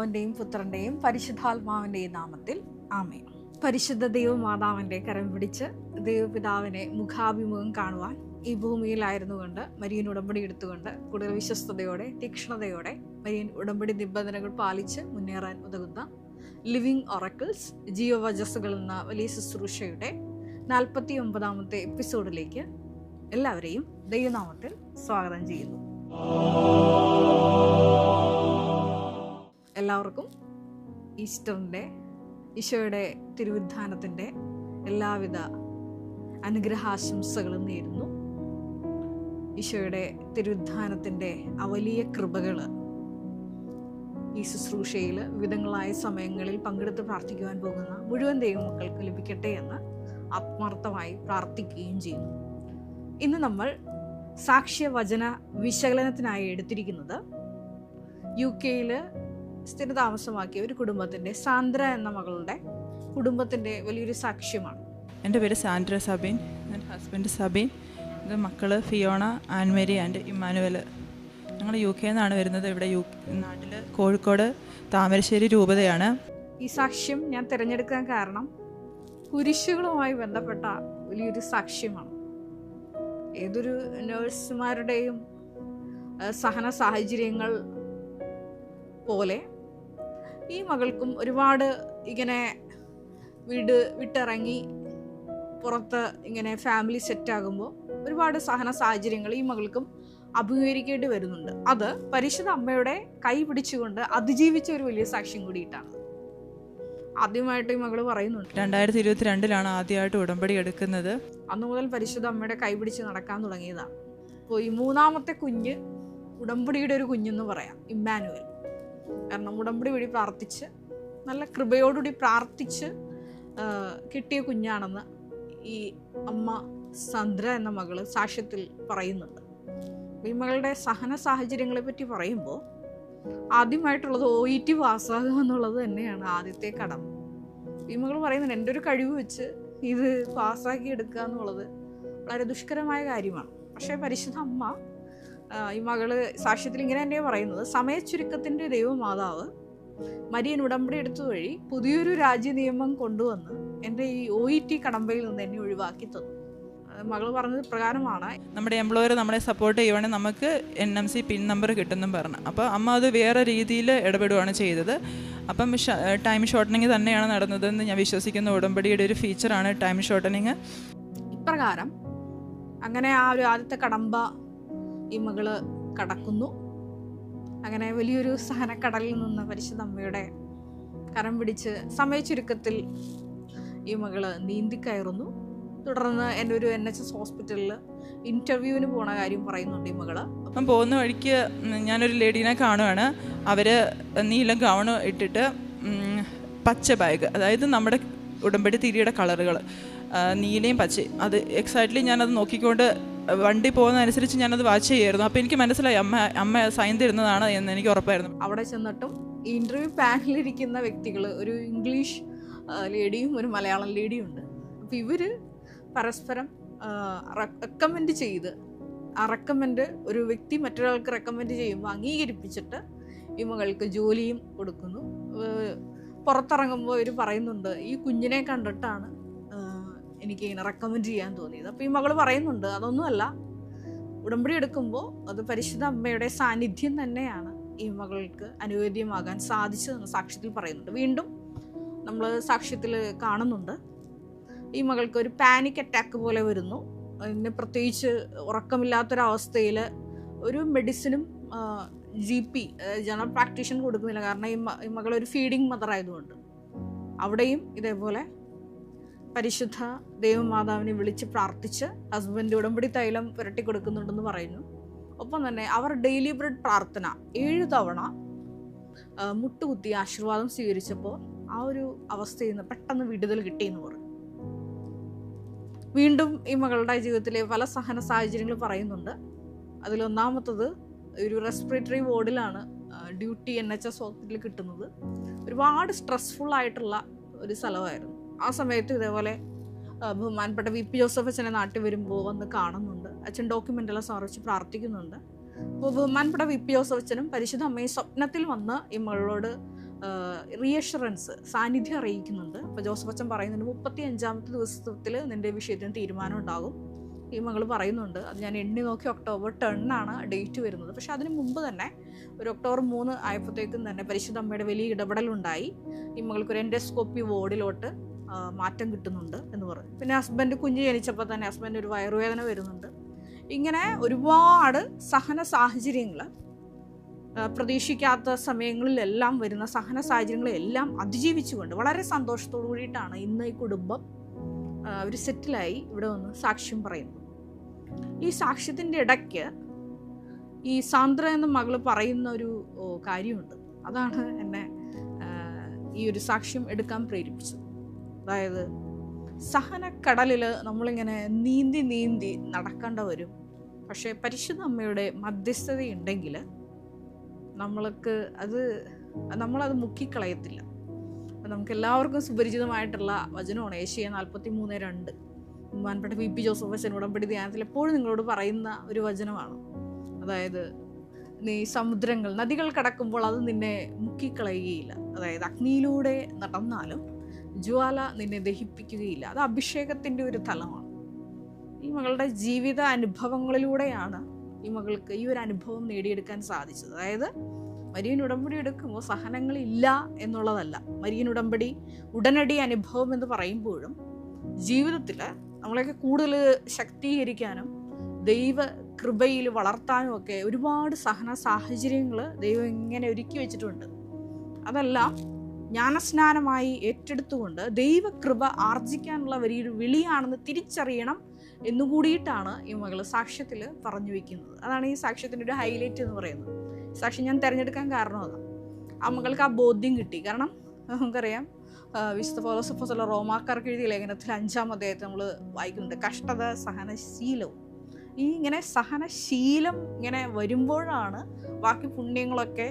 പിതാവിൻ്റെയും പുത്രൻ്റെയും പരിശുദ്ധാത്മാവിൻ്റെയും നാമത്തിൽ ആമേൻ. പരിശുദ്ധ ദൈവമാതാവിൻ്റെ കരം പിടിച്ച് ദൈവപിതാവിനെ മുഖാഭിമുഖം കാണുവാൻ ഈ ഭൂമിയിലായിരുന്നുകൊണ്ട് മരിയൻ ഉടമ്പടി എടുത്തുകൊണ്ട് കൂടുതൽ വിശ്വസ്തയോടെ തീക്ഷ്ണതയോടെ മരിയൻ ഉടമ്പടി നിബന്ധനകൾ പാലിച്ച് മുന്നേറാൻ ഉതകുന്ന ലിവിങ് ഒറക്കിൾസ് ജീവവചസ്സുകൾ എന്ന വലിയ ശുശ്രൂഷയുടെ 49ാമത്തെ എപ്പിസോഡിലേക്ക് എല്ലാവരെയും ദൈവനാമത്തിൽ സ്വാഗതം ചെയ്യുന്നു. എല്ലാവർക്കും ഈസ്റ്ററിൻ്റെ ഈശോയുടെ തിരുവുദ്ധാനത്തിൻ്റെ എല്ലാവിധ അനുഗ്രഹാശംസകളും നേരുന്നു. ഈശോയുടെ തിരുവുദ്ധാനത്തിൻ്റെ ആ വലിയ കൃപകൾ ഈ ശുശ്രൂഷയിൽ വിവിധങ്ങളായ സമയങ്ങളിൽ പങ്കെടുത്ത് പ്രാർത്ഥിക്കുവാൻ പോകുന്ന മുഴുവൻ ദൈവമക്കൾക്ക് ലഭിക്കട്ടെ എന്ന് ആത്മാർത്ഥമായി പ്രാർത്ഥിക്കുകയും ചെയ്യുന്നു. ഇന്ന് നമ്മൾ സാക്ഷ്യവചന വിശകലനത്തിനായി എടുത്തിരിക്കുന്നത് UK സ്ഥിരതാമസമാക്കിയ ഒരു കുടുംബത്തിൻ്റെ സാന്ദ്ര എന്ന മകളുടെ കുടുംബത്തിൻ്റെ വലിയൊരു സാക്ഷ്യമാണ്. എൻ്റെ പേര് സാൻഡ്ര സബീൻ, എൻ്റെ ഹസ്ബൻഡ് സബീൻ, ഇത് മക്കൾ ഫിയോണ, ആൻമേരി ആൻഡ് ഇമ്മാനുവൽ. ഞങ്ങൾ UK നിന്നാണ് വരുന്നത്. ഇവിടെ നാട്ടിൽ കോഴിക്കോട് താമരശ്ശേരി രൂപതയാണ്. ഈ സാക്ഷ്യം ഞാൻ തിരഞ്ഞെടുക്കാൻ കാരണം കുരിശുകളുമായി ബന്ധപ്പെട്ട വലിയൊരു സാക്ഷ്യമാണ്. ഏതൊരു നഴ്സുമാരുടെയും സഹന സാഹചര്യങ്ങൾ പോലെ ഈ മകൾക്കും ഒരുപാട് ഇങ്ങനെ വീട് വിട്ടിറങ്ങി പുറത്ത് ഇങ്ങനെ ഫാമിലി സെറ്റാകുമ്പോൾ ഒരുപാട് സഹന സാഹചര്യങ്ങൾ ഈ മകൾക്കും അഭിമുഖീകരിക്കേണ്ടി വരുന്നുണ്ട്. അത് പരിശുദ്ധ അമ്മയുടെ കൈ പിടിച്ചുകൊണ്ട് അതിജീവിച്ച ഒരു വലിയ സാക്ഷ്യം കൂടിയിട്ടാണ്. ആദ്യമായിട്ട് ഈ മകള് പറയുന്നുണ്ട് 2022 ആദ്യമായിട്ട് ഉടമ്പടി എടുക്കുന്നത്. അന്നു മുതൽ പരിശുദ്ധ അമ്മയുടെ കൈ പിടിച്ച് നടക്കാൻ തുടങ്ങിയതാണ്. അപ്പോൾ ഈ മൂന്നാമത്തെ കുഞ്ഞ് ഉടമ്പടിയുടെ ഒരു കുഞ്ഞെന്ന് പറയാം, ഇമ്മാനുവൽ. കാരണം ഉടമ്പടി വഴി പ്രാർത്ഥിച്ച് നല്ല കൃപയോടുകൂടി പ്രാർത്ഥിച്ച് കിട്ടിയ കുഞ്ഞാണെന്ന് ഈ അമ്മ സാന്ദ്ര എന്ന മകള് സാക്ഷ്യത്തിൽ പറയുന്നുണ്ട്. ഈ മകളുടെ സഹന സാഹചര്യങ്ങളെ പറ്റി പറയുമ്പോൾ ആദ്യമായിട്ടുള്ളത് OET പാസ്സാകുക എന്നുള്ളത് തന്നെയാണ് ആദ്യത്തെ കടമ. ഈ മകൾ പറയുന്നുണ്ട്, എൻ്റെ ഒരു കഴിവ് വെച്ച് ഇത് പാസ്സാക്കി എടുക്കുക എന്നുള്ളത് വളരെ ദുഷ്കരമായ കാര്യമാണ്. പക്ഷേ പരിശുദ്ധ അമ്മ ഈ മകള് സാക്ഷ്യത്തിൽ ഇങ്ങനെ തന്നെയാണ് പറയുന്നത്, സമയച്ചുരുക്കത്തിൻ്റെ ദൈവമാതാവ് മരിയൻ ഉടമ്പടി എടുത്തു വഴി പുതിയൊരു രാജ്യ നിയമം കൊണ്ടുവന്ന് എൻ്റെ ഈ OET കടമ്പയിൽ നിന്ന് എന്നെ ഒഴിവാക്കി തന്നു. മകൾ പറഞ്ഞത് പ്രകാരമാണ്, നമ്മുടെ എംപ്ലോയർ നമ്മളെ സപ്പോർട്ട് ചെയ്യുവാണെങ്കിൽ നമുക്ക് NMC പിൻ നമ്പർ കിട്ടുമെന്നും പറഞ്ഞു. അപ്പോൾ അമ്മ അത് വേറെ രീതിയിൽ ഇടപെടുകയാണ് ചെയ്തത്. അപ്പം ടൈം ഷോർട്ടനിങ് തന്നെയാണ് നടന്നതെന്ന് ഞാൻ വിശ്വസിക്കുന്ന ഉടമ്പടിയുടെ ഒരു ഫീച്ചറാണ് ടൈം ഷോർട്ടനിങ്. ഇപ്രകാരം അങ്ങനെ ആ ഒരു ആദ്യത്തെ കടമ്പ ഈ മകള് കടക്കുന്നു. അങ്ങനെ വലിയൊരു സഹനക്കടലിൽ നിന്ന് പരിശുദ്ധ അമ്മയുടെ കരം പിടിച്ച് സമയച്ചുരുക്കത്തിൽ ഈ മകള് നീന്തിക്കയറുന്നു. തുടർന്ന് എൻ്റെ ഒരു NHS ഹോസ്പിറ്റലിൽ ഇൻ്റർവ്യൂവിന് പോണ കാര്യം പറയുന്നുണ്ട് ഈ മകള്. അപ്പം പോകുന്ന വഴിക്ക് ഞാനൊരു ലേഡീനെ കാണുവാണ്. അവർ നീല ഗൗണ് ഇട്ടിട്ട് പച്ച ബാഗ്, അതായത് നമ്മുടെ ഉടമ്പടി തിരിയുടെ കളറുകൾ നീലയും പച്ചയും, അത് എക്സാക്ട്ലി ഞാനത് നോക്കിക്കൊണ്ട് വണ്ടി പോകുന്നതനുസരിച്ച് ഞാനത് വാച്ച് ചെയ്യായിരുന്നു. അപ്പോൾ എനിക്ക് മനസ്സിലായി അമ്മ സൈൻ തരുന്നതാണ് എന്ന് എനിക്ക് ഉറപ്പായിരുന്നു. അവിടെ ചെന്നിട്ടും ഈ ഇൻ്റർവ്യൂ പാനലിരിക്കുന്ന വ്യക്തികൾ, ഒരു ഇംഗ്ലീഷ് ലേഡിയും ഒരു മലയാളം ലേഡിയും ഉണ്ട്. അപ്പോൾ ഇവർ പരസ്പരം റെക്കമെൻഡ് ചെയ്ത്, ആ റെക്കമെൻഡ് ഒരു വ്യക്തി മറ്റൊരാൾക്ക് റെക്കമെൻഡ് ചെയ്യുമ്പോൾ അംഗീകരിപ്പിച്ചിട്ട് ഈ മകൾക്ക് ജോലിയും കൊടുക്കുന്നു. പുറത്തിറങ്ങുമ്പോൾ ഇവർ പറയുന്നുണ്ട്, ഈ കുഞ്ഞിനെ കണ്ടിട്ടാണ് എനിക്ക് ഇങ്ങനെ റെക്കമെൻഡ് ചെയ്യാൻ തോന്നിയത്. അപ്പോൾ ഈ മകൾ പറയുന്നുണ്ട്, അതൊന്നുമല്ല, ഉടമ്പടി എടുക്കുമ്പോൾ അത് പരിശുദ്ധ അമ്മയുടെ സാന്നിധ്യം തന്നെയാണ് ഈ മകൾക്ക് അനുവേദ്യമാകാൻ സാധിച്ചതെന്ന് സാക്ഷ്യത്തിൽ പറയുന്നുണ്ട്. വീണ്ടും നമ്മൾ സാക്ഷ്യത്തിൽ കാണുന്നുണ്ട്, ഈ മകൾക്ക് ഒരു പാനിക് അറ്റാക്ക് പോലെ വരുന്നു. അതിന് പ്രത്യേകിച്ച് ഉറക്കമില്ലാത്തൊരവസ്ഥയിൽ ഒരു മെഡിസിനും GP ജനറൽ പ്രാക്ടീഷൻ കൊടുക്കുന്നില്ല. കാരണം ഈ മകളൊരു ഫീഡിങ് മദർ ആയതുകൊണ്ട് അവിടെയും ഇതേപോലെ പരിശുദ്ധ ദൈവമാതാവിനെ വിളിച്ച് പ്രാർത്ഥിച്ച് ഹസ്ബൻഡ് ഉടമ്പടി തൈലം പുരട്ടി കൊടുക്കുന്നുണ്ടെന്ന് പറയുന്നു. ഒപ്പം തന്നെ അവർ ഡെയിലി ബ്രെഡ് പ്രാർത്ഥന 7 തവണ മുട്ടുകുത്തി ആശീർവാദം സ്വീകരിച്ചപ്പോൾ ആ ഒരു അവസ്ഥയിൽ നിന്ന് പെട്ടെന്ന് വിടുതൽ കിട്ടിയെന്ന് പറഞ്ഞു. വീണ്ടും ഈ മകളുടെ ജീവിതത്തിലെ പല സഹന സാഹചര്യങ്ങൾ പറയുന്നുണ്ട്. അതിലൊന്നാമത്തത് ഒരു റെസ്പിറേറ്ററി വാർഡിലാണ് ഡ്യൂട്ടി NHS ഹോസ്പിറ്റലിൽ കിട്ടുന്നത്. ഒരുപാട് സ്ട്രെസ്ഫുൾ ആയിട്ടുള്ള ഒരു സ്ഥലമായിരുന്നു. ആ സമയത്ത് ഇതേപോലെ ബഹുമാനപ്പെട്ട VP ജോസഫ് അച്ഛനെ നാട്ടിൽ വരുമ്പോൾ വന്ന് കാണുന്നുണ്ട്. അച്ഛൻ ഡോക്യുമെൻ്റെല്ലാം സമർപ്പിച്ച് പ്രാർത്ഥിക്കുന്നുണ്ട്. അപ്പോൾ ബഹുമാനപ്പെട്ട VP ജോസഫ് അച്ഛനും പരിശുദ്ധ അമ്മയും സ്വപ്നത്തിൽ വന്ന് ഈ മകളോട് റീഅഷുറൻസ്, സാന്നിധ്യം അറിയിക്കുന്നുണ്ട്. അപ്പോൾ ജോസഫ് അച്ഛൻ പറയുന്നുണ്ട് 35ാമത്തെ ദിവസത്തിൽ നിൻ്റെ വിഷയത്തിന് തീരുമാനം ഉണ്ടാകും. ഈ മകൾ പറയുന്നുണ്ട്, അത് ഞാൻ എണ്ണി നോക്കി October 10 ഡേറ്റ് വരുന്നത്. പക്ഷെ അതിന് മുമ്പ് തന്നെ ഒരു October 3 ആയപ്പോഴത്തേക്കും തന്നെ പരിശുദ്ധ അമ്മയുടെ വലിയ ഇടപെടലുണ്ടായി. ഈ മകൾക്കൊരു എൻഡോസ്കോപ്പി വാർഡിലോട്ട് മാറ്റം കിട്ടുന്നുണ്ട് എന്ന് പറഞ്ഞു. പിന്നെ ഹസ്ബൻഡ് കുഞ്ഞ് ജനിച്ചപ്പോൾ തന്നെ ഹസ്ബൻഡ് ഒരു വയറുവേദന വരുന്നുണ്ട്. ഇങ്ങനെ ഒരുപാട് സഹന സാഹചര്യങ്ങൾ, പ്രതീക്ഷിക്കാത്ത സമയങ്ങളിലെല്ലാം വരുന്ന സഹന സാഹചര്യങ്ങളെല്ലാം അതിജീവിച്ചുകൊണ്ട് വളരെ സന്തോഷത്തോടു കൂടിയിട്ടാണ് ഇന്ന് ഈ കുടുംബം അവർ സെറ്റിലായി ഇവിടെ വന്ന് സാക്ഷ്യം പറയുന്നു. ഈ സാക്ഷ്യത്തിൻ്റെ ഇടയ്ക്ക് ഈ സാന്ദ്ര എന്ന മകൾ പറയുന്ന ഒരു കാര്യമുണ്ട്. അതാണ് എന്നെ ഈ ഒരു സാക്ഷ്യം എടുക്കാൻ പ്രേരിപ്പിച്ചത്. അതായത് സഹനക്കടലിൽ നമ്മളിങ്ങനെ നീന്തി നീന്തി നടക്കേണ്ട വരും. പക്ഷേ പരിശുദ്ധ അമ്മയുടെ മധ്യസ്ഥതയുണ്ടെങ്കിൽ നമ്മളത് മുക്കിക്കളയത്തില്ല. അപ്പം നമുക്ക് എല്ലാവർക്കും സുപരിചിതമായിട്ടുള്ള വചനമാണ് ഏശയ്യ 43:2. ബഹുമാനപ്പെട്ട VP ജോസഫ് അച്ഛൻ ഉടമ്പടി ധ്യാനത്തിൽ എപ്പോഴും നിങ്ങളോട് പറയുന്ന ഒരു വചനമാണ്. അതായത് നീ സമുദ്രങ്ങൾ, നദികൾ കടക്കുമ്പോൾ അത് നിന്നെ മുക്കിക്കളയുകയില്ല. അതായത് അഗ്നിയിലൂടെ നടന്നാലും ജ്വാല നിന്നെ ദഹിപ്പിക്കുകയില്ല. അത് അഭിഷേകത്തിൻ്റെ ഒരു തലമാണ്. ഈ മകളുടെ ജീവിത അനുഭവങ്ങളിലൂടെയാണ് ഈ മകൾക്ക് ഈ ഒരു അനുഭവം നേടിയെടുക്കാൻ സാധിച്ചത്. അതായത് മരിയൻ ഉടമ്പടി എടുക്കുമ്പോൾ സഹനങ്ങളില്ല എന്നുള്ളതല്ല. മരിയൻ ഉടമ്പടി ഉടനടി അനുഭവം എന്ന് പറയുമ്പോഴും ജീവിതത്തിൽ നമ്മളെയൊക്കെ കൂടുതൽ ശക്തീകരിക്കാനും ദൈവ കൃപയിൽ വളർത്താനും ഒക്കെ ഒരുപാട് സഹന സാഹചര്യങ്ങൾ ദൈവം ഇങ്ങനെ ഒരുക്കി വെച്ചിട്ടുണ്ട്. അതെല്ലാം ജ്ഞാനസ്നാനമായി ഏറ്റെടുത്തുകൊണ്ട് ദൈവകൃപ ആർജിക്കാനുള്ള വലിയൊരു വിളിയാണെന്ന് തിരിച്ചറിയണം എന്നുകൂടിയിട്ടാണ് ഈ മകൾ സാക്ഷ്യത്തിൽ പറഞ്ഞു വയ്ക്കുന്നത്. അതാണ് ഈ സാക്ഷ്യത്തിൻ്റെ ഒരു ഹൈലൈറ്റ് എന്ന് പറയുന്നത്. സാക്ഷ്യം ഞാൻ തിരഞ്ഞെടുക്കാൻ കാരണം അതാണ്. ആ മകൾക്ക് ആ ബോധ്യം കിട്ടി. കാരണം നമുക്കറിയാം, വിശുദ്ധ പൗലോസ് അപ്പോസ്തലൻ റോമാക്കാർക്ക് എഴുതിയ ലേഖനത്തിൽ 5-ാം അധ്യായത്തിൽ നമ്മൾ വായിക്കുന്നുണ്ട്, കഷ്ടത സഹനശീലവും. ഈ ഇങ്ങനെ സഹനശീലം ഇങ്ങനെ വരുമ്പോഴാണ് ബാക്കി പുണ്യങ്ങളൊക്കെ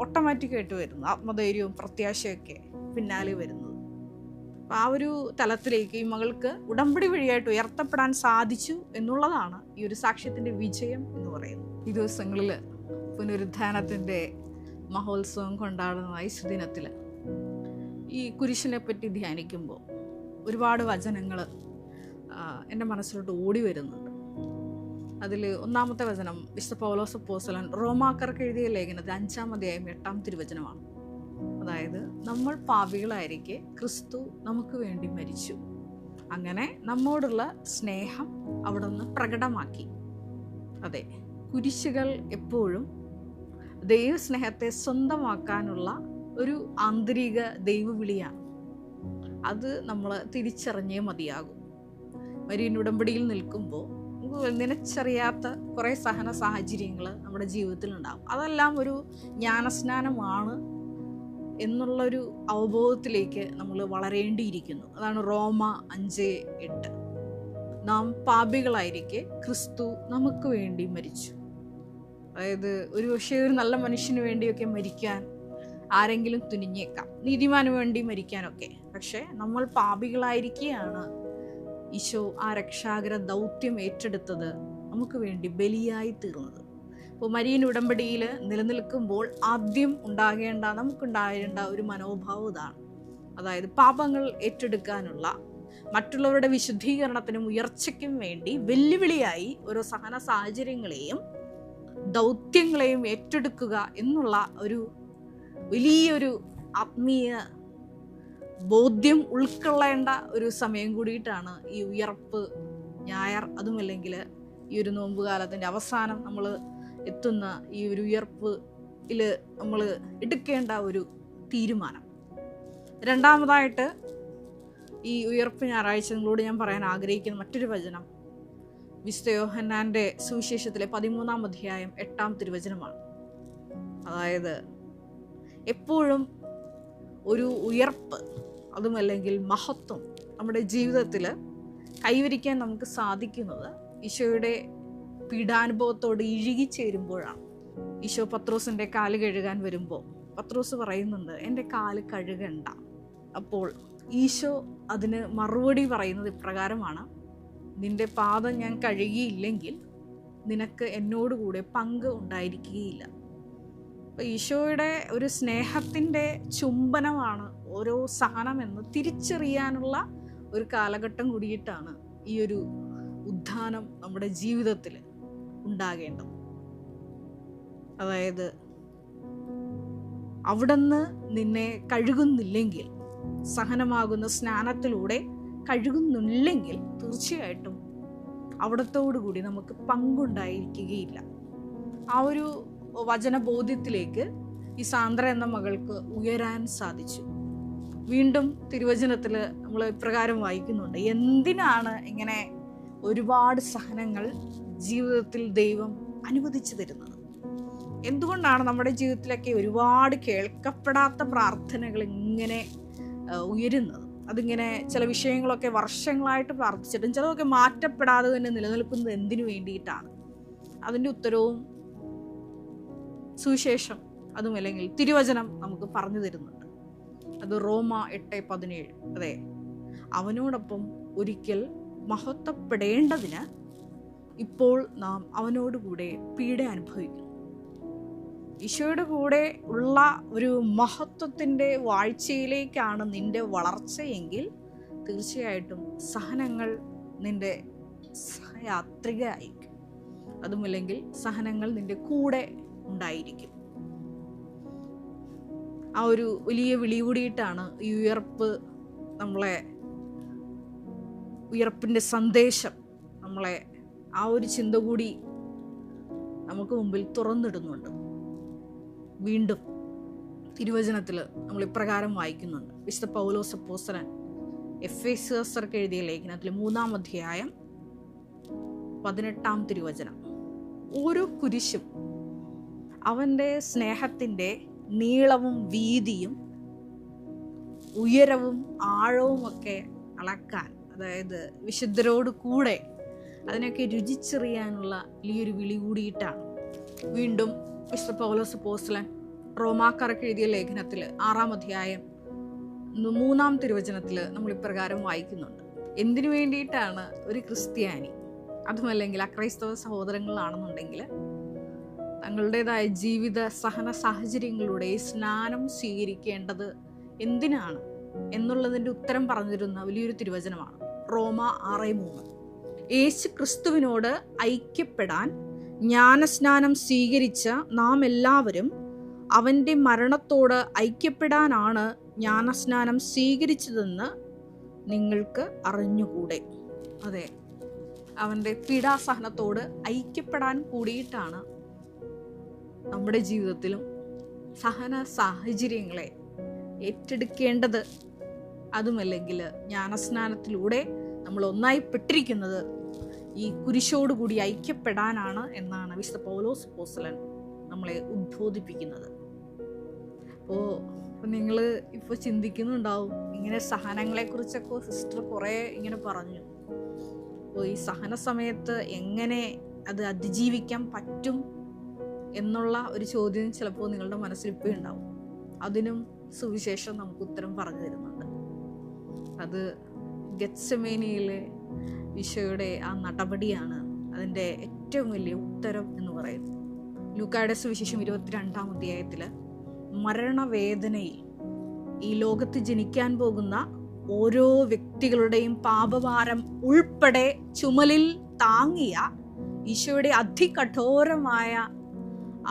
ഓട്ടോമാറ്റിക്കായിട്ട് വരുന്നത്. ആത്മധൈര്യവും പ്രത്യാശയൊക്കെ പിന്നാലെ വരുന്നത്. അപ്പം ആ ഒരു തലത്തിലേക്ക് ഈ മകൾക്ക് ഉടമ്പടി വഴിയായിട്ട് ഉയർത്തപ്പെടാൻ സാധിച്ചു എന്നുള്ളതാണ് ഈ ഒരു സാക്ഷ്യത്തിൻ്റെ വിജയം എന്ന് പറയുന്നത്. ഈ ദിവസങ്ങളിൽ പുനരുത്ഥാനത്തിൻ്റെ മഹോത്സവം കൊണ്ടാടുന്ന ഈ സുദിനത്തിൽ ഈ കുരിശിനെ പറ്റി ധ്യാനിക്കുമ്പോൾ ഒരുപാട് വചനങ്ങൾ എൻ്റെ മനസ്സിലോട്ട് ഓടി വരുന്നുണ്ട്. അതിൽ ഒന്നാമത്തെ വചനം വിശുദ്ധ പൗലോസ് അപ്പോസ്തലൻ റോമാക്കാർക്ക് എഴുതിയ ലേഖനത്തിൽ 5-ാം അധ്യായം 8-ാം തിരുവചനമാണ്. അതായത് നമ്മൾ പാപികളായിരിക്കെ ക്രിസ്തു നമുക്ക് വേണ്ടി മരിച്ചു, അങ്ങനെ നമ്മോടുള്ള സ്നേഹം അവിടെ നിന്ന് പ്രകടമാക്കി. അതെ, കുരിശുകൾ എപ്പോഴും ദൈവസ്നേഹത്തെ സ്വന്തമാക്കാനുള്ള ഒരു ആന്തരിക ദൈവവിളിയാണ്. അത് നമ്മൾ തിരിച്ചറിഞ്ഞേ മതിയാകും. മരിയൻ ഉടമ്പടിയിൽ നിൽക്കുമ്പോൾ നിനച്ചറിയാത്ത കുറേ സഹന സാഹചര്യങ്ങൾ നമ്മുടെ ജീവിതത്തിൽ ഉണ്ടാകും. അതെല്ലാം ഒരു ജ്ഞാനസ്നാനമാണ് എന്നുള്ളൊരു അവബോധത്തിലേക്ക് നമ്മൾ വളരേണ്ടിയിരിക്കുന്നു. അതാണ് റോമ 5:8. നാം പാപികളായിരിക്കെ ക്രിസ്തു നമുക്ക് വേണ്ടി മരിച്ചു. അതായത് ഒരു പക്ഷേ ഒരു നല്ല മനുഷ്യന് വേണ്ടിയൊക്കെ മരിക്കാൻ ആരെങ്കിലും തുനിഞ്ഞേക്കാം, നീതിമാന് വേണ്ടി മരിക്കാനൊക്കെ. പക്ഷേ നമ്മൾ പാപികളായിരിക്കുകയാണ് ഈശോ ആ രക്ഷാകര ദൗത്യം ഏറ്റെടുത്തത്, നമുക്ക് വേണ്ടി ബലിയായി തീർന്നത്. അപ്പോൾ മരിയൻ ഉടമ്പടിയിൽ നിലനിൽക്കുമ്പോൾ ആദ്യം നമുക്കുണ്ടാകേണ്ട ഒരു മനോഭാവം ഇതാണ്. അതായത് പാപങ്ങൾ ഏറ്റെടുക്കാനുള്ള, മറ്റുള്ളവരുടെ വിശുദ്ധീകരണത്തിനും ഉയർച്ചയ്ക്കും വേണ്ടി വെല്ലുവിളിയായി ഓരോ സഹന സാഹചര്യങ്ങളെയും ദൗത്യങ്ങളെയും ഏറ്റെടുക്കുക എന്നുള്ള ഒരു വലിയൊരു ആത്മീയ ബോധ്യം ഉൾക്കൊള്ളേണ്ട ഒരു സമയം കൂടിയിട്ടാണ് ഈ ഉയർപ്പ് ഞായർ. അതുമല്ലെങ്കിൽ ഈ ഒരു നോമ്പുകാലത്തിൻ്റെ അവസാനം നമ്മൾ എത്തുന്ന ഈ ഒരു ഉയർപ്പിൽ നമ്മൾ എടുക്കേണ്ട ഒരു തീരുമാനം. രണ്ടാമതായിട്ട് ഈ ഉയർപ്പ് ഞായറാഴ്ച നിങ്ങളോട് ഞാൻ പറയാൻ ആഗ്രഹിക്കുന്ന മറ്റൊരു വചനം വിശുദ്ധ യോഹന്നാൻ്റെ സുവിശേഷത്തിലെ 13-ാം അധ്യായം 8-ാം തിരുവചനമാണ്. അതായത് എപ്പോഴും ഒരു ഉയർപ്പ്, അതുമല്ലെങ്കിൽ മഹത്വം നമ്മുടെ ജീവിതത്തിൽ കൈവരിക്കാൻ നമുക്ക് സാധിക്കുന്നത് ഈശോയുടെ പീഡാനുഭവത്തോട് ഇഴുകിച്ചേരുമ്പോഴാണ്. ഈശോ പത്രോസിൻ്റെ കാല് കഴുകാൻ വരുമ്പോൾ പത്രോസ് പറയുന്നുണ്ട്, എൻ്റെ കാല് കഴുകണ്ട. അപ്പോൾ ഈശോ അതിന് മറുപടി പറയുന്നത് ഇപ്രകാരമാണ്, നിന്റെ പാദം ഞാൻ കഴുകിയില്ലെങ്കിൽ നിനക്ക് എന്നോടുകൂടെ പങ്ക് ഉണ്ടായിരിക്കുകയില്ല. ഈശോയുടെ ഒരു സ്നേഹത്തിൻ്റെ ചുംബനമാണ് ഓരോ സഹനമെന്ന് തിരിച്ചറിയാനുള്ള ഒരു കാലഘട്ടം കൂടിയിട്ടാണ് ഈ ഒരു ഉത്ഥാനം നമ്മുടെ ജീവിതത്തിൽ ഉണ്ടാകേണ്ടത്. അതായത് അവിടുന്ന് നിന്നെ കഴുകുന്നില്ലെങ്കിൽ, സഹനമാകുന്ന സ്നാനത്തിലൂടെ കഴുകുന്നില്ലെങ്കിൽ, തീർച്ചയായിട്ടും അവിടത്തോടു കൂടി നമുക്ക് പങ്കുണ്ടായിരിക്കുകയില്ല. ആ ഒരു വചനബോധ്യത്തിലേക്ക് ഈ സാന്ദ്ര എന്ന മകൾക്ക് ഉയരാൻ സാധിച്ചു. വീണ്ടും തിരുവചനത്തിൽ നമ്മൾ ഇപ്രകാരം വായിക്കുന്നുണ്ട്, എന്തിനാണ് ഇങ്ങനെ ഒരുപാട് സഹനങ്ങൾ ജീവിതത്തിൽ ദൈവം അനുവദിച്ചു തരുന്നത്? എന്തുകൊണ്ടാണ് നമ്മുടെ ജീവിതത്തിലൊക്കെ ഒരുപാട് കേൾക്കപ്പെടാത്ത പ്രാർത്ഥനകൾ ഇങ്ങനെ ഉയരുന്നത്? അതിങ്ങനെ ചില വിഷയങ്ങളൊക്കെ വർഷങ്ങളായിട്ട് പ്രാർത്ഥിച്ചിട്ടും ചിലതൊക്കെ മാറ്റപ്പെടാതെ തന്നെ നിലനിൽക്കുന്നത് എന്തിനു വേണ്ടിയിട്ടാണ്? അതിൻ്റെ ഉത്തരവും സുവിശേഷം അതുമല്ലെങ്കിൽ തിരുവചനം നമുക്ക് പറഞ്ഞു തരുന്നുണ്ട്. അത് റോമ 8:17. അതെ, അവനോടൊപ്പം ഒരിക്കൽ മഹത്വപ്പെടേണ്ടതിന് ഇപ്പോൾ നാം അവനോടുകൂടെ പീഡ അനുഭവിക്കുന്നു. ഈശോയുടെ കൂടെ ഉള്ള ഒരു മഹത്വത്തിൻ്റെ വാഴ്ചയിലേക്കാണ് നിന്റെ വളർച്ചയെങ്കിൽ തീർച്ചയായിട്ടും സഹനങ്ങൾ നിന്റെ സഹയാത്രികയായിരിക്കും. അതുമല്ലെങ്കിൽ സഹനങ്ങൾ നിന്റെ കൂടെ ഉണ്ടായിരിക്കും. ആ ഒരു വലിയ വിളി കൂടിയിട്ടാണ് ഈ ഉയർപ്പിൻ്റെ സന്ദേശം നമ്മളെ ആ ഒരു ചിന്ത കൂടി നമുക്ക് മുമ്പിൽ തുറന്നിടുന്നുണ്ട്. വീണ്ടും തിരുവചനത്തിൽ നമ്മൾ ഇപ്രകാരം വായിക്കുന്നുണ്ട്. വിശുദ്ധ പൗലോസ് അപ്പോസ്തലൻ എഫേസ്യർക്ക് എഴുതിയ ലേഖനത്തിൽ 3-ാം അധ്യായം 18-ാം തിരുവചനം, ഓരോ കുരിശും അവൻ്റെ സ്നേഹത്തിൻ്റെ നീളവും വീതിയും ഉയരവും ആഴവും ഒക്കെ അളക്കാൻ, അതായത് വിശുദ്ധരോട് കൂടെ അതിനൊക്കെ രുചിച്ചറിയാനുള്ള വലിയൊരു വിളി കൂടിയിട്ടാണ്. വീണ്ടും വിശുദ്ധ പൗലോസ് അപ്പോസ്തലൻ റോമാക്കാർക്ക് എഴുതിയ ലേഖനത്തിൽ 6-ാം അധ്യായം 3-ാം തിരുവചനത്തിൽ നമ്മൾ ഇപ്രകാരം വായിക്കുന്നുണ്ട്, എന്തിനു വേണ്ടിയിട്ടാണ് ഒരു ക്രിസ്ത്യാനി, അതുമല്ലെങ്കിൽ അക്രൈസ്തവ സഹോദരങ്ങളാണെന്നുണ്ടെങ്കിൽ തങ്ങളുടേതായ ജീവിത സഹന സാഹചര്യങ്ങളുടെ സ്നാനം സ്വീകരിക്കേണ്ടത് എന്തിനാണ് എന്നുള്ളതിൻ്റെ ഉത്തരം പറഞ്ഞിരുന്ന വലിയൊരു തിരുവചനമാണ് റോമ 6:3. യേശു ക്രിസ്തുവിനോട് ഐക്യപ്പെടാൻ ജ്ഞാനസ്നാനം സ്വീകരിച്ച നാം എല്ലാവരും അവൻ്റെ മരണത്തോട് ഐക്യപ്പെടാനാണ് ജ്ഞാനസ്നാനം സ്വീകരിച്ചതെന്ന് നിങ്ങൾക്ക് അറിഞ്ഞുകൂടെ. അതെ, അവൻ്റെ പീഡാസഹനത്തോട് ഐക്യപ്പെടാൻ കൂടിയിട്ടാണ് നമ്മുടെ ജീവിതത്തിലും സഹന സാഹചര്യങ്ങളെ ഏറ്റെടുക്കേണ്ടത്. അതുമല്ലെങ്കിൽ ജ്ഞാനസ്നാനത്തിലൂടെ നമ്മൾ ഒന്നായിപ്പെട്ടിരിക്കുന്നത് ഈ കുരിശോടുകൂടി ഐക്യപ്പെടാനാണ് എന്നാണ് വിശുദ്ധ പൗലോസ് അപ്പോസ്തലൻ നമ്മളെ ഉദ്ബോധിപ്പിക്കുന്നത്. അപ്പോൾ നിങ്ങൾ ഇപ്പോൾ ചിന്തിക്കുന്നുണ്ടാവും, ഇങ്ങനെ സഹനങ്ങളെക്കുറിച്ചൊക്കെ സിസ്റ്റർ കുറേ ഇങ്ങനെ പറഞ്ഞു. അപ്പോൾ ഈ സഹന സമയത്ത് എങ്ങനെ അത് അതിജീവിക്കാൻ പറ്റും എന്നുള്ള ഒരു ചോദ്യം ചിലപ്പോൾ നിങ്ങളുടെ മനസ്സിൽ ഇപ്പോൾ ഉണ്ടാവും. അതിനും സുവിശേഷം നമുക്ക് ഉത്തരം പറഞ്ഞു തരുന്നുണ്ട്. അത് ഗെത്സമേനിയിലെ ഈശോയുടെ ആ നടപടിയാണ് അതിൻ്റെ ഏറ്റവും വലിയ ഉത്തരം എന്ന് പറയുന്നത്. ലൂക്കായുടെ സുവിശേഷം 22-ാം അധ്യായത്തിൽ മരണവേദനയിൽ ഈ ലോകത്ത് ജനിക്കാൻ പോകുന്ന ഓരോ വ്യക്തികളുടെയും പാപഭാരം ഉൾപ്പെടെ ചുമലിൽ താങ്ങിയ ഈശോയുടെ അതികഠോരമായ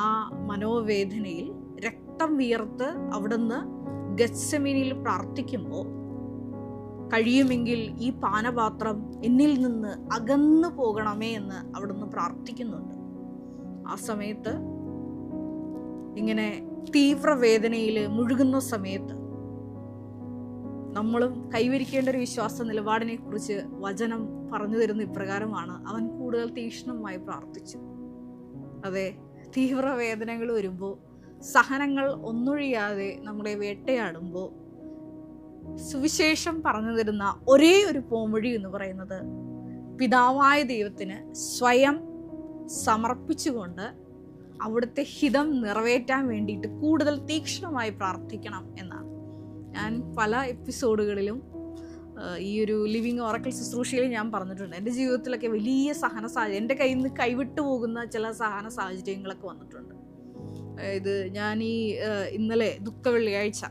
ആ മനോവേദനയിൽ രക്തം വിയർത്ത് അവിടുന്ന് ഗെത്സമേനിയിൽ പ്രാർത്ഥിക്കുമ്പോൾ, കഴിയുമെങ്കിൽ ഈ പാനപാത്രം എന്നിൽ നിന്ന് അകന്നു പോകണമേ എന്ന് അവിടുന്ന് പ്രാർത്ഥിക്കുന്നുണ്ട്. ആ സമയത്ത് ഇങ്ങനെ തീവ്രവേദനയിൽ മുഴുകുന്ന സമയത്ത് നമ്മളും കൈവരിക്കേണ്ട ഒരു വിശ്വാസ നിലപാടിനെ കുറിച്ച് വചനം പറഞ്ഞു തരുന്ന ഇപ്രകാരമാണ്, അവൻ കൂടുതൽ തീക്ഷ്ണമായി പ്രാർത്ഥിച്ചു. അതെ, തീവ്രവേദനകൾ വരുമ്പോൾ, സഹനങ്ങൾ ഒന്നൊഴിയാതെ നമ്മളെ വേട്ടയാടുമ്പോൾ സുവിശേഷം പറഞ്ഞു തരുന്ന ഒരേ ഒരു പോംവഴി എന്ന് പറയുന്നത് പിതാവായ ദൈവത്തിന് സ്വയം സമർപ്പിച്ചുകൊണ്ട് അവിടുത്തെ ഹിതം നിറവേറ്റാൻ വേണ്ടിയിട്ട് കൂടുതൽ തീക്ഷ്ണമായി പ്രാർത്ഥിക്കണം എന്നാണ്. ഞാൻ പല എപ്പിസോഡുകളിലും ഈ ഒരു ലിവിങ് ഓറക്കിൾ ശുശ്രൂഷയിൽ ഞാൻ പറഞ്ഞിട്ടുണ്ട്. എൻ്റെ ജീവിതത്തിലൊക്കെ വലിയ സഹന സാഹചര്യം, എൻ്റെ കയ്യിൽ നിന്ന് കൈവിട്ടു പോകുന്ന ചില സഹന സാഹചര്യങ്ങളൊക്കെ വന്നിട്ടുണ്ട്. ഇത് ഞാൻ ഇന്നലെ ദുഃഖ വെള്ളിയാഴ്ച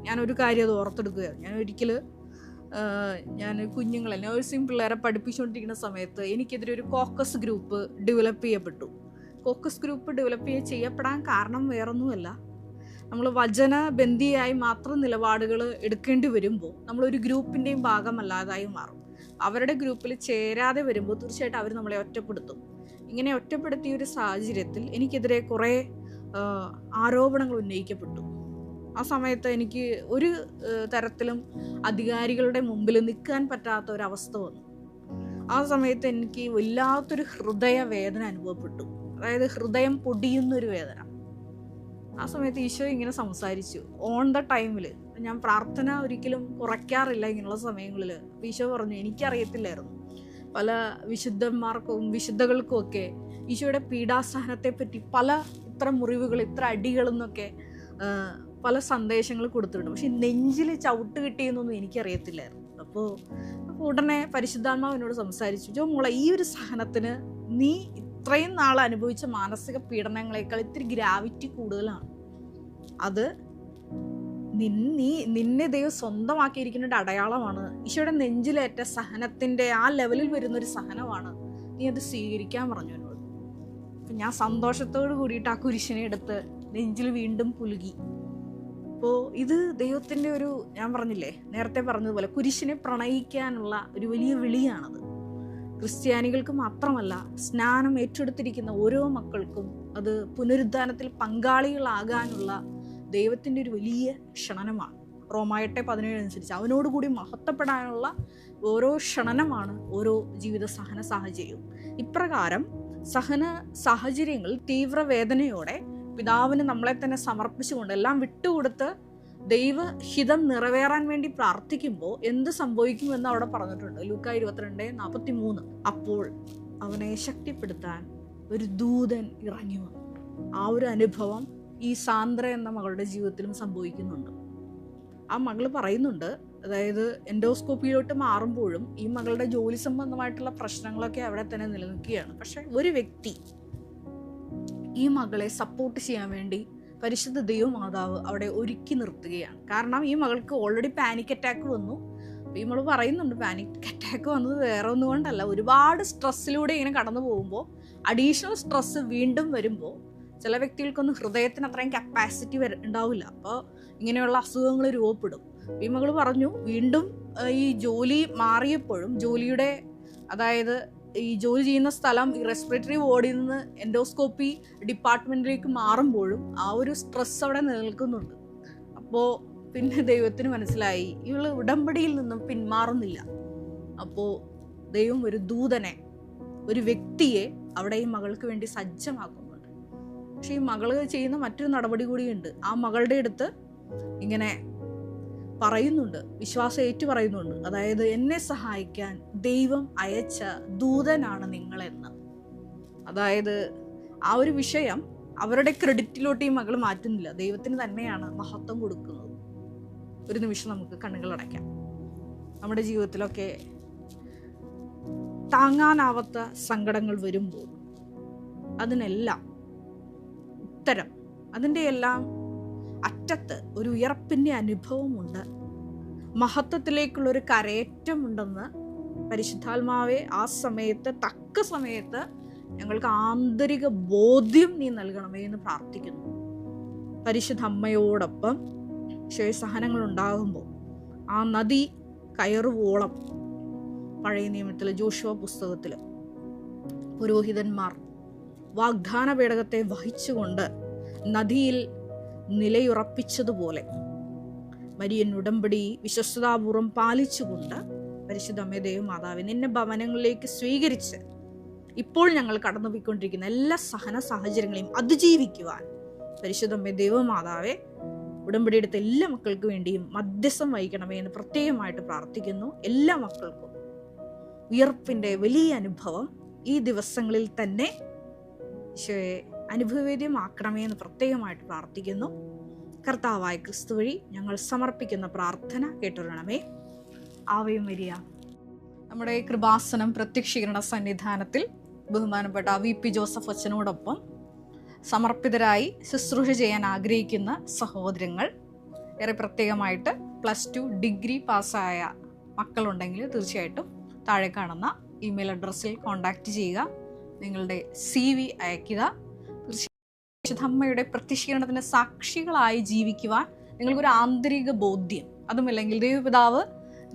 ഞാനൊരു കാര്യം അത് ഓർത്തെടുക്കുകയാണ്. ഞാൻ കുഞ്ഞുങ്ങളെ നേഴ്സിംഗ് പിള്ളേരെ പഠിപ്പിച്ചുകൊണ്ടിരിക്കുന്ന സമയത്ത് എനിക്കെതിരെ ഒരു കോക്കസ് ഗ്രൂപ്പ് ഡെവലപ്പ് ചെയ്യപ്പെട്ടു. കോക്കസ് ഗ്രൂപ്പ് ഡെവലപ്പ് ചെയ്യപ്പെടാൻ കാരണം വേറൊന്നുമല്ല, നമ്മൾ വചനബന്ധിയായി മാത്രം നിലപാടുകൾ എടുക്കേണ്ടി വരുമ്പോൾ നമ്മളൊരു ഗ്രൂപ്പിൻ്റെയും ഭാഗമല്ലാതായി മാറും. അവരുടെ ഗ്രൂപ്പിൽ ചേരാതെ വരുമ്പോൾ തീർച്ചയായിട്ടും അവർ നമ്മളെ ഒറ്റപ്പെടുത്തും. ഇങ്ങനെ ഒറ്റപ്പെടുത്തിയ ഒരു സാഹചര്യത്തിൽ എനിക്കെതിരെ കുറേ ആരോപണങ്ങൾ ഉന്നയിക്കപ്പെട്ടു. ആ സമയത്ത് എനിക്ക് ഒരു തരത്തിലും അധികാരികളുടെ മുമ്പിൽ നിൽക്കാൻ പറ്റാത്ത ഒരവസ്ഥ വന്നു. ആ സമയത്ത് എനിക്ക് വല്ലാത്തൊരു ഹൃദയവേദന അനുഭവപ്പെട്ടു. അതായത് ഹൃദയം പൊടിയുന്നൊരു വേദന. ആ സമയത്ത് ഈശോ ഇങ്ങനെ സംസാരിച്ചു ഓൺ ദ ടൈമിൽ. ഞാൻ പ്രാർത്ഥന ഒരിക്കലും കുറയ്ക്കാറില്ല ഇങ്ങനെയുള്ള സമയങ്ങളിൽ. ഈശോ പറഞ്ഞു, എനിക്കറിയത്തില്ലായിരുന്നു, പല വിശുദ്ധന്മാർക്കും വിശുദ്ധകൾക്കും ഒക്കെ ഈശോയുടെ പീഡാസഹനത്തെ പറ്റി ഇത്ര മുറിവുകൾ, ഇത്ര അടികളെന്നൊക്കെ പല സന്ദേശങ്ങൾ കൊടുത്തിട്ടുണ്ട്. പക്ഷെ നെഞ്ചിൽ ചവിട്ട് കിട്ടിയെന്നൊന്നും എനിക്കറിയത്തില്ലായിരുന്നു. അപ്പോൾ ഉടനെ പരിശുദ്ധാത്മാവ് എന്നോട് സംസാരിച്ചു, ജോ മോളെ, ഈ ഒരു സഹനത്തിന് നീ ഇത്രയും നാൾ അനുഭവിച്ച മാനസിക പീഡനങ്ങളെക്കാൾ ഇത്തിരി ഗ്രാവിറ്റി കൂടുതലാണ്. അത് നിന്നെ ദൈവം സ്വന്തമാക്കിയിരിക്കുന്ന ഒരു അടയാളമാണ്. ഈശോയുടെ നെഞ്ചിലേറ്റ സഹനത്തിൻ്റെ ആ ലെവലിൽ വരുന്നൊരു സഹനമാണ്, നീ അത് സ്വീകരിക്കാൻ പറഞ്ഞു എന്നോട്. അപ്പം ഞാൻ സന്തോഷത്തോട് കൂടിയിട്ട് ആ കുരിശിനെ എടുത്ത് നെഞ്ചിൽ വീണ്ടും പുലുകി. അപ്പോൾ ഇത് ദൈവത്തിൻ്റെ ഒരു, ഞാൻ പറഞ്ഞില്ലേ നേരത്തെ പറഞ്ഞതുപോലെ, കുരിശിനെ പ്രണയിക്കാനുള്ള ഒരു വലിയ വിളിയാണത്. ക്രിസ്ത്യാനികൾക്ക് മാത്രമല്ല, സ്നാനം ഏറ്റെടുത്തിരിക്കുന്ന ഓരോ മക്കൾക്കും അത് പുനരുദ്ധാനത്തിൽ പങ്കാളികളാകാനുള്ള ദൈവത്തിൻ്റെ ഒരു വലിയ ക്ഷണനമാണ്. റോമാ 8:17 അനുസരിച്ച് അവനോടുകൂടി മഹത്വപ്പെടാനുള്ള ഓരോ ക്ഷണനമാണ് ഓരോ ജീവിത സഹന സാഹചര്യവും. ഇപ്രകാരം സഹന സാഹചര്യങ്ങൾ തീവ്രവേദനയോടെ പിതാവിന് നമ്മളെ തന്നെ സമർപ്പിച്ചുകൊണ്ട് എല്ലാം വിട്ടുകൊടുത്ത് ദൈവഹിതം നിറവേറാൻ വേണ്ടി പ്രാർത്ഥിക്കുമ്പോൾ എന്ത് സംഭവിക്കുമെന്ന് അവിടെ പറഞ്ഞിട്ടുണ്ട്. ലൂക്കാ 22:43. അപ്പോൾ അവനെ ശക്തിപ്പെടുത്താൻ ഒരു ദൂതൻ ഇറങ്ങി വന്നു. ആ ഒരു അനുഭവം ഈ സാന്ദ്ര എന്ന മകളുടെ ജീവിതത്തിലും സംഭവിക്കുന്നുണ്ട്. ആ മകൾ പറയുന്നുണ്ട്, അതായത് എൻഡോസ്കോപ്പിയിലോട്ട് മാറുമ്പോഴും ഈ മകളുടെ ജോലി സംബന്ധമായിട്ടുള്ള പ്രശ്നങ്ങളൊക്കെ അവിടെ തന്നെ നിലനിൽക്കുകയാണ്. പക്ഷെ ഒരു വ്യക്തി ഈ മകളെ സപ്പോർട്ട് ചെയ്യാൻ വേണ്ടി പരിശുദ്ധ ദൈവമാതാവ് അവിടെ ഒരുക്കി നിർത്തുകയാണ്. കാരണം ഈ മകൾക്ക് ഓൾറെഡി പാനിക് അറ്റാക്ക് വന്നു. ഈ മകൾ പറയുന്നുണ്ട്, പാനിക് അറ്റാക്ക് വന്നത് വേറെ ഒന്നുകൊണ്ടല്ല, ഒരുപാട് സ്ട്രെസ്സിലൂടെ ഇങ്ങനെ കടന്നു പോകുമ്പോൾ അഡീഷണൽ സ്ട്രെസ് വീണ്ടും വരുമ്പോൾ ചില വ്യക്തികൾക്കൊന്നും ഹൃദയത്തിന് അത്രയും കപ്പാസിറ്റി ഉണ്ടാവില്ല. അപ്പോൾ ഇങ്ങനെയുള്ള അസുഖങ്ങൾ രൂപപ്പെടും. ഈ മകൾ പറഞ്ഞു, വീണ്ടും ഈ ജോലി മാറിയപ്പോഴും ജോലിയുടെ, അതായത് ഈ ജോലി ചെയ്യുന്ന സ്ഥലം ഈ റെസ്പിറേറ്ററി വാർഡിൽ നിന്ന് എൻഡോസ്കോപ്പി ഡിപ്പാർട്ട്മെൻറ്റിലേക്ക് മാറുമ്പോഴും ആ ഒരു സ്ട്രെസ് അവിടെ നിലനിൽക്കുന്നുണ്ട്. അപ്പോൾ പിന്നെ ദൈവത്തിന് മനസ്സിലായി ഇവള് ഉടമ്പടിയിൽ നിന്നും പിന്മാറുന്നില്ല. അപ്പോൾ ദൈവം ഒരു ദൂതനെ, ഒരു വ്യക്തിയെ അവിടെ ഈ മകൾക്ക് വേണ്ടി സജ്ജമാക്കുന്നുണ്ട്. പക്ഷെ ഈ മകൾ ചെയ്യുന്ന മറ്റൊരു നടപടി കൂടിയുണ്ട്. ആ മകളുടെ അടുത്ത് ഇങ്ങനെ പറയുന്നുണ്ട്, വിശ്വാസം ഏറ്റു പറയുന്നുണ്ട്, അതായത് എന്നെ സഹായിക്കാൻ ദൈവം അയച്ച ദൂതനാണ് നിങ്ങളെന്ന്. അതായത് ആ ഒരു വിഷയം അവരുടെ ക്രെഡിറ്റിലോട്ട് ഈ മകൾ മാറ്റുന്നില്ല, ദൈവത്തിന് തന്നെയാണ് മഹത്വം കൊടുക്കുന്നത്. ഒരു നിമിഷം നമുക്ക് കണ്ണുകൾ അടയ്ക്കാം. നമ്മുടെ ജീവിതത്തിലൊക്കെ താങ്ങാനാവാത്ത സങ്കടങ്ങൾ വരുമ്പോൾ അതിനെല്ലാം ഉത്തരം, അതിൻ്റെ എല്ലാം അറ്റത്ത് ഒരു ഉയർപ്പിൻ്റെ അനുഭവമുണ്ട്, മഹത്വത്തിലേക്കുള്ളൊരു കരയേറ്റമുണ്ടെന്ന് പരിശുദ്ധാത്മാവെ ആ സമയത്ത്, തക്ക സമയത്ത് ഞങ്ങൾക്ക് ആന്തരിക ബോധ്യം നീ നൽകണമേ എന്ന് പ്രാർത്ഥിക്കുന്നു. പരിശുദ്ധ അമ്മയോടൊപ്പം സഹനങ്ങൾ ഉണ്ടാകുമ്പോൾ ആ നദി കയറുവോളം, പഴയ നിയമത്തിലെ ജോഷുവ പുസ്തകത്തിൽ പുരോഹിതന്മാർ വാഗ്ദാന പേടകത്തെ വഹിച്ചുകൊണ്ട് നദിയിൽ നിലയുറപ്പിച്ചതുപോലെ മരിയൻ ഉടമ്പടി വിശ്വസ്തതാപൂർവം പാലിച്ചുകൊണ്ട് പരിശുദ്ധ അമ്മേ ദൈവമാതാവേ, നിന്നെ ഭവനങ്ങളിലേക്ക് സ്വീകരിച്ച് ഇപ്പോൾ ഞങ്ങൾ കടന്നുപോയിക്കൊണ്ടിരിക്കുന്ന എല്ലാ സഹന സാഹചര്യങ്ങളെയും അതിജീവിക്കുവാൻ പരിശുദ്ധ അമ്മേ ദൈവമാതാവേ, ഉടമ്പടി എടുത്ത എല്ലാ മക്കൾക്ക് വേണ്ടിയും മധ്യസ്ഥം വഹിക്കണമേ എന്ന് പ്രത്യേകമായിട്ട് പ്രാർത്ഥിക്കുന്നു. എല്ലാ മക്കൾക്കും ഉയർപ്പിൻ്റെ വലിയ അനുഭവം ഈ ദിവസങ്ങളിൽ തന്നെ ഈശോയെ അനുഭവവേദ്യമാക്കണമേ എന്ന് പ്രത്യേകമായിട്ട് പ്രാർത്ഥിക്കുന്നു. കർത്താവായ ക്രിസ്തു വഴി ഞങ്ങൾ സമർപ്പിക്കുന്ന പ്രാർത്ഥന കേട്ടുകൊള്ളണമേ. Ave Maria. നമ്മുടെ കൃപാസനം പ്രത്യക്ഷീകരണ സന്നിധാനത്തിൽ ബഹുമാനപ്പെട്ട VP ജോസഫ് അച്ഛനോടൊപ്പം സമർപ്പിതരായി ശുശ്രൂഷ ചെയ്യാൻ ആഗ്രഹിക്കുന്ന സഹോദരങ്ങൾ, ഏറെ പ്രത്യേകമായിട്ട് +2 ഡിഗ്രി പാസ്സായ മക്കളുണ്ടെങ്കിൽ തീർച്ചയായിട്ടും താഴെ കാണുന്ന ഇമെയിൽ അഡ്രസ്സിൽ കോൺടാക്റ്റ് ചെയ്യുക, നിങ്ങളുടെ CV അയയ്ക്കുക. തീർച്ചയായും അമ്മയുടെ പ്രത്യക്ഷീകരണത്തിന് സാക്ഷികളായി ജീവിക്കുവാൻ നിങ്ങൾക്കൊരു ആന്തരിക ബോധ്യം, അതുമല്ലെങ്കിൽ ദൈവപിതാവ്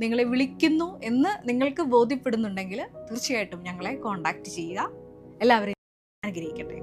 നിങ്ങളെ വിളിക്കുന്നു എന്ന് നിങ്ങൾക്ക് ബോധ്യപ്പെടുന്നുണ്ടെങ്കിൽ തീർച്ചയായിട്ടും ഞങ്ങളെ കോൺടാക്റ്റ് ചെയ്യുക. എല്ലാവരെയും അനുഗ്രഹിക്കട്ടെ.